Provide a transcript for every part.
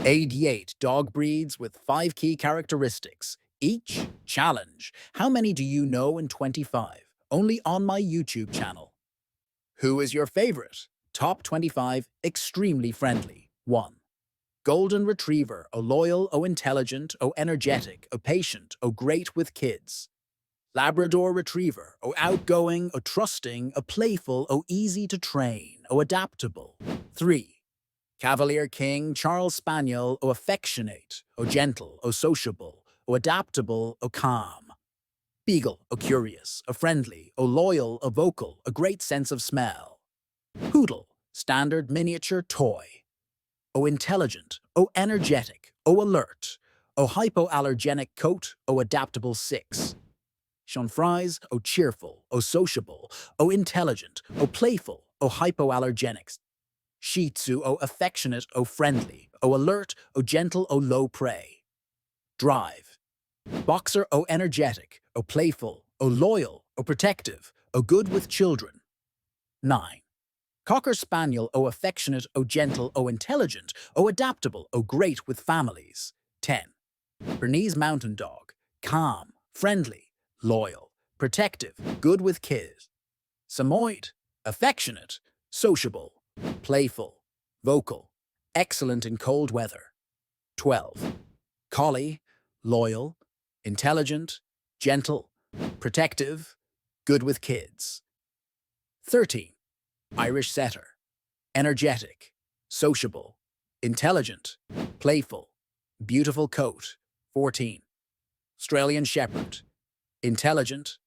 88 dog breeds with 5 key characteristics. Each challenge. How many do you know in 25? Only on my YouTube channel. Who is your favorite? Top 25 extremely friendly. 1. Golden Retriever, o loyal, o intelligent, o energetic, o patient, o great with kids. Labrador Retriever, o outgoing, o trusting, o playful, o easy to train, o adaptable. 3. Cavalier King, Charles Spaniel, o affectionate, o gentle, o sociable, o adaptable, o calm. Beagle, o curious, o friendly, o loyal, o vocal, a great sense of smell. Poodle, standard miniature toy. O intelligent, o energetic, o alert, o hypoallergenic coat, o adaptable 6. Chanfries, o cheerful, o sociable, o intelligent, o playful, o hypoallergenics. Shih Tzu, o affectionate, o friendly, o alert, o gentle, o low prey. Drive. Boxer, o energetic, o playful, o loyal, o protective, o good with children. 9. Cocker Spaniel, o affectionate, o gentle, o intelligent, o adaptable, o great with families. 10. Bernese Mountain Dog, calm, friendly, loyal, protective, good with kids. Samoyed, affectionate, sociable, playful, vocal, excellent in cold weather. 12. Collie, loyal, intelligent, gentle, protective, good with kids. 13. Irish Setter, energetic, sociable, intelligent, playful, beautiful coat. 14. Australian Shepherd, intelligent,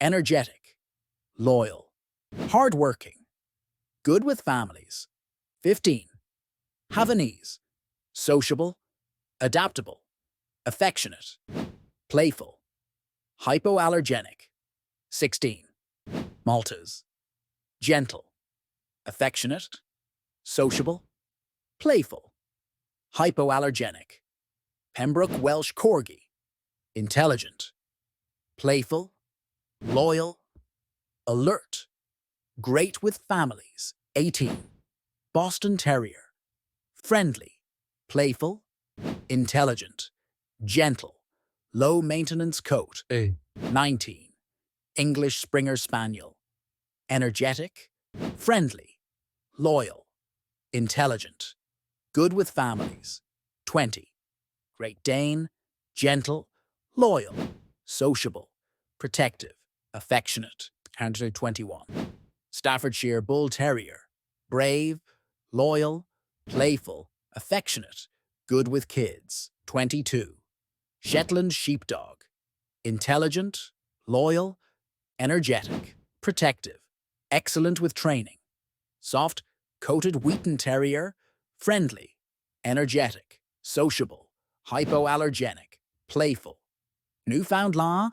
energetic, loyal, hardworking, good with families. 15. Havanese, sociable, adaptable, affectionate, playful, hypoallergenic. 16. Maltese, gentle, affectionate, sociable, playful, hypoallergenic. Pembroke Welsh Corgi, intelligent, playful, loyal, alert, great with families. 18. Boston Terrier, friendly, playful, intelligent, gentle, low-maintenance coat. 19. English Springer Spaniel, energetic, friendly, loyal, intelligent, good with families. 20. Great Dane, gentle, loyal, sociable, protective, affectionate. 21. Staffordshire Bull Terrier, brave, loyal, playful, affectionate, good with kids. 22. Shetland Sheepdog, intelligent, loyal, energetic, protective, excellent with training. Soft, coated Wheaton Terrier, friendly, energetic, sociable, hypoallergenic, playful. Newfoundland,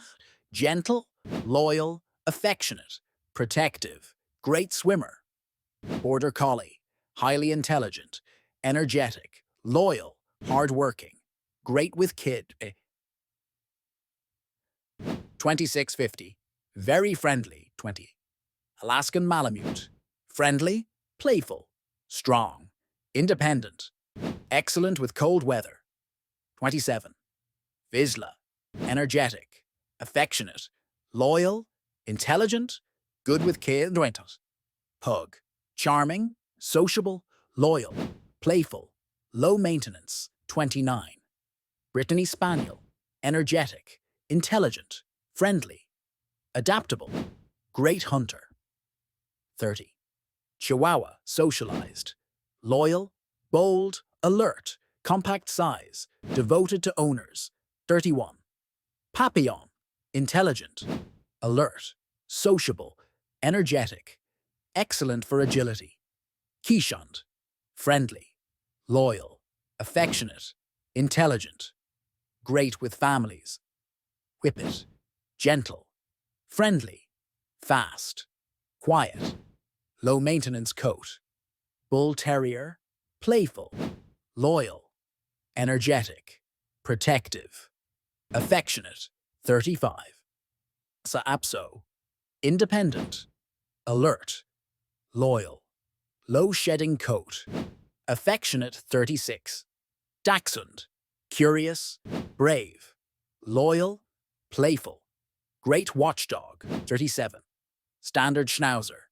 gentle, loyal, affectionate, protective, great swimmer. Border Collie, highly intelligent, energetic, loyal, hardworking, great with kid. 2650, very friendly. 20. Alaskan Malamute, friendly, playful, strong, independent, excellent with cold weather. 27. Vizsla, energetic, affectionate, loyal, intelligent, good with kids. 20. Pug, charming, sociable, loyal, playful, low maintenance. 29. Brittany Spaniel, energetic, intelligent, friendly, adaptable, great hunter. 30. Chihuahua, socialized, loyal, bold, alert, compact size, devoted to owners. 31. Papillon, intelligent, alert, sociable, energetic, excellent for agility. Quichond, friendly, loyal, affectionate, intelligent, great with families. Whippet, gentle, friendly, fast, quiet, low-maintenance coat. Bull Terrier, playful, loyal, energetic, protective, affectionate. 35. Lhasa Apso, independent, alert, loyal, low-shedding coat, affectionate. 36. Dachshund, curious, brave, loyal, playful. Great watchdog, 37. Standard Schnauzer,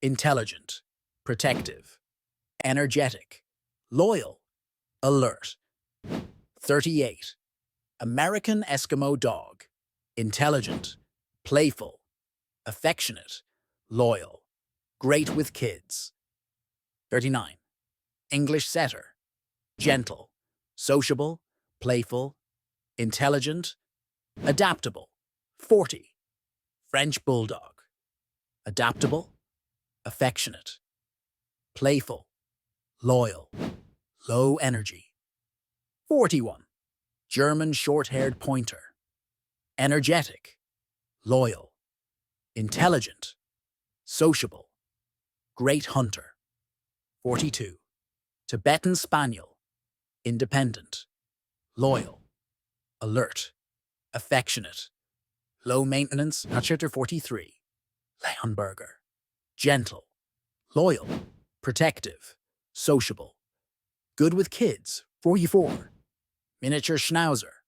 intelligent, protective, energetic, loyal, alert. 38. American Eskimo dog, intelligent, playful, affectionate, loyal, great with kids. 39. English Setter, gentle, sociable, playful, intelligent, adaptable. 40. French Bulldog, adaptable, affectionate, playful, loyal, low energy. 41. German Short-Haired Pointer, energetic, loyal, intelligent, sociable, great hunter. 42. Tibetan Spaniel, independent, loyal, alert, affectionate, low maintenance. Chapter 43. Leonberger, gentle, loyal, protective, sociable, good with kids. 44. Miniature Schnauzer,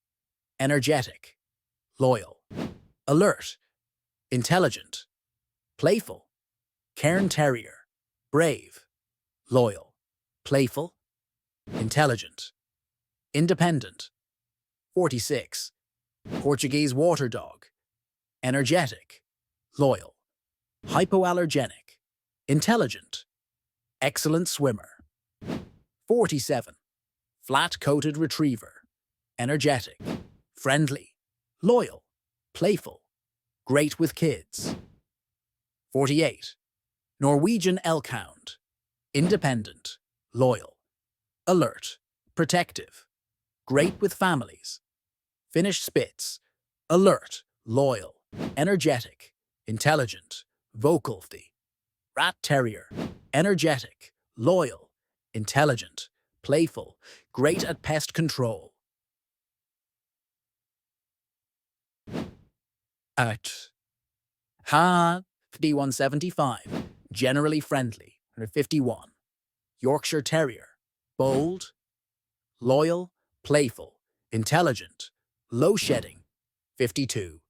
energetic, loyal, alert, intelligent, playful. Cairn Terrier, brave, loyal, playful, intelligent, independent. 46. Portuguese Water Dog, energetic, loyal, hypoallergenic, intelligent, excellent swimmer. 47. Flat-coated Retriever, energetic, friendly, loyal, playful, great with kids. 48. Norwegian Elkhound, independent, loyal, alert, protective, great with families. Finnish Spitz, alert, loyal, energetic, intelligent, vocal. Rat Terrier, energetic, loyal, intelligent, playful, great at pest control. Out. Ha, 5175, generally friendly. 51. Yorkshire Terrier, bold, loyal, playful, intelligent, low shedding. 52.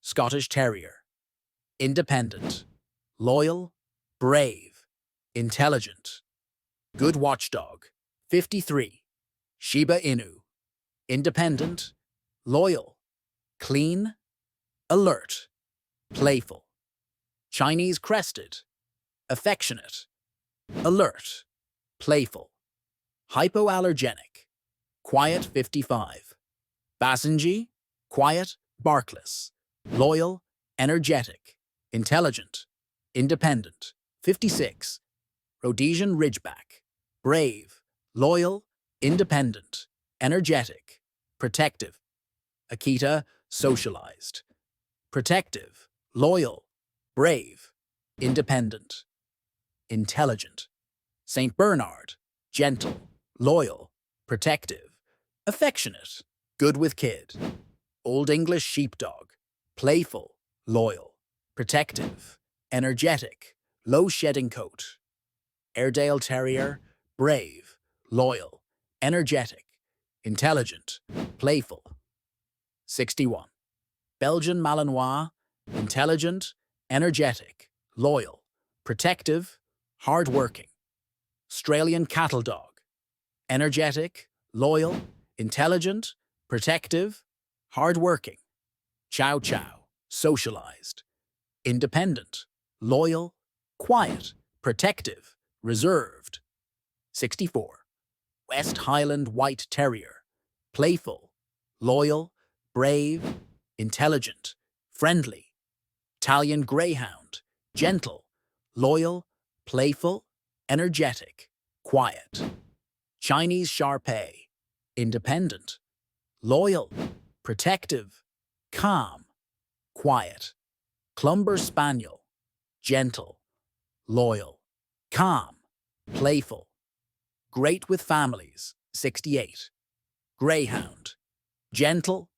Scottish Terrier, independent, loyal, brave, intelligent, good watchdog. 53. Shiba Inu, independent, loyal, clean, alert, playful. Chinese Crested, affectionate, alert, playful, hypoallergenic, quiet. 55. Basenji, quiet, barkless, loyal, energetic, intelligent, independent. 56. Rhodesian Ridgeback, brave, loyal, independent, energetic, protective. Akita, socialized, protective, loyal, brave, independent, intelligent. St. Bernard, gentle, loyal, protective, affectionate, good with kid. Old English Sheepdog, playful, loyal, protective, energetic, low shedding coat. Airedale Terrier, brave, loyal, energetic, intelligent, playful. 61. Belgian Malinois, intelligent, energetic, loyal, protective, hard-working. Australian Cattle Dog, energetic, loyal, intelligent, protective, hard-working. Chow Chow, socialized, independent, loyal, quiet, protective, reserved. 64. West Highland White Terrier, playful, loyal, brave, intelligent, friendly. Italian Greyhound, gentle, loyal, playful, energetic, quiet. Chinese Shar-Pei, independent, loyal, protective, calm, quiet. Clumber Spaniel, gentle, loyal, calm, playful, great with families. 68. Greyhound, gentle,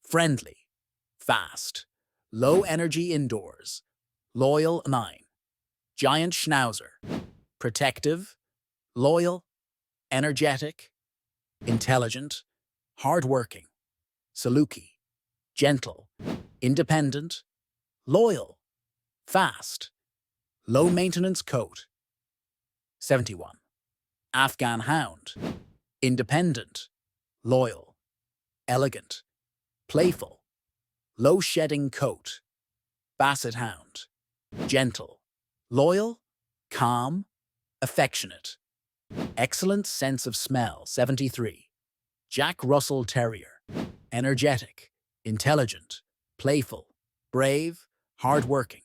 friendly, fast, low energy indoors, loyal. 9. Giant Schnauzer, protective, loyal, energetic, intelligent, hardworking. Saluki, gentle, independent, loyal, fast, low-maintenance coat. 71. Afghan Hound, independent, loyal, elegant, playful, low-shedding coat. Basset Hound, gentle, loyal, calm, affectionate, excellent sense of smell. 73. Jack Russell Terrier, energetic, intelligent, playful, brave, hardworking.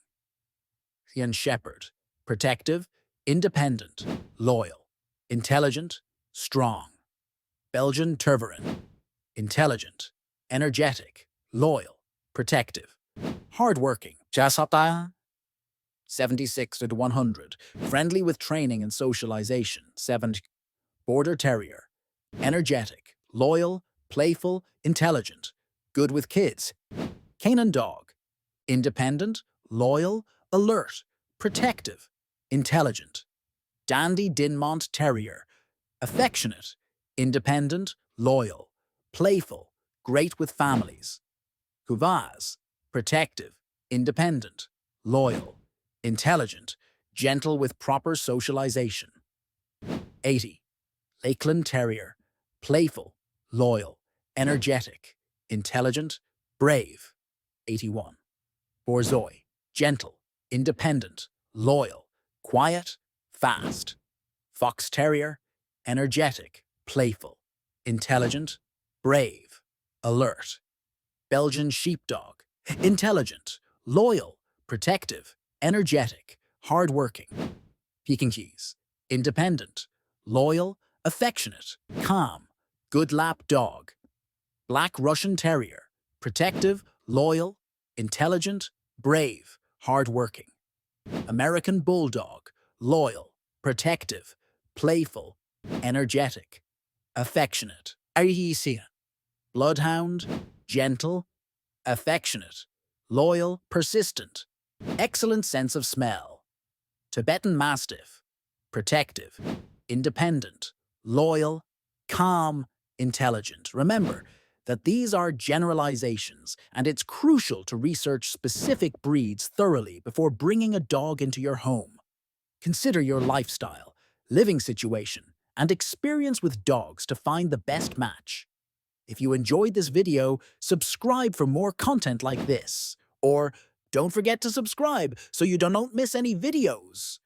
Ian Shepherd, protective, independent, loyal, intelligent, strong. Belgian Tervuren, intelligent, energetic, loyal, protective, hardworking. Jasata, 76 to 100, friendly with training and socialization. 7. Border Terrier, energetic, loyal, playful, intelligent, good with kids. Canine Dog, independent, loyal, alert, protective, intelligent. Dandy Dinmont Terrier, affectionate, independent, loyal, playful, great with families. Kuvaz, protective, independent, loyal, intelligent, gentle with proper socialization. 80. Lakeland Terrier, playful, loyal, energetic, intelligent, brave. 81. Borzoi, gentle, independent, loyal, quiet, fast. Fox Terrier, energetic, playful, intelligent, brave, alert. Belgian Sheepdog, intelligent, loyal, protective, energetic, hardworking. Pekingese, independent, loyal, affectionate, calm, good lap dog. Black Russian Terrier, protective, loyal, intelligent, brave, hardworking. American Bulldog, loyal, protective, playful, energetic, affectionate. Arisia, Bloodhound, gentle, affectionate, loyal, persistent, excellent sense of smell. Tibetan Mastiff, protective, independent, loyal, calm, intelligent. Remember that these are generalizations, and it's crucial to research specific breeds thoroughly before bringing a dog into your home. Consider your lifestyle, living situation, and experience with dogs to find the best match. If you enjoyed this video, subscribe for more content like this. Or don't forget to subscribe so you don't miss any videos.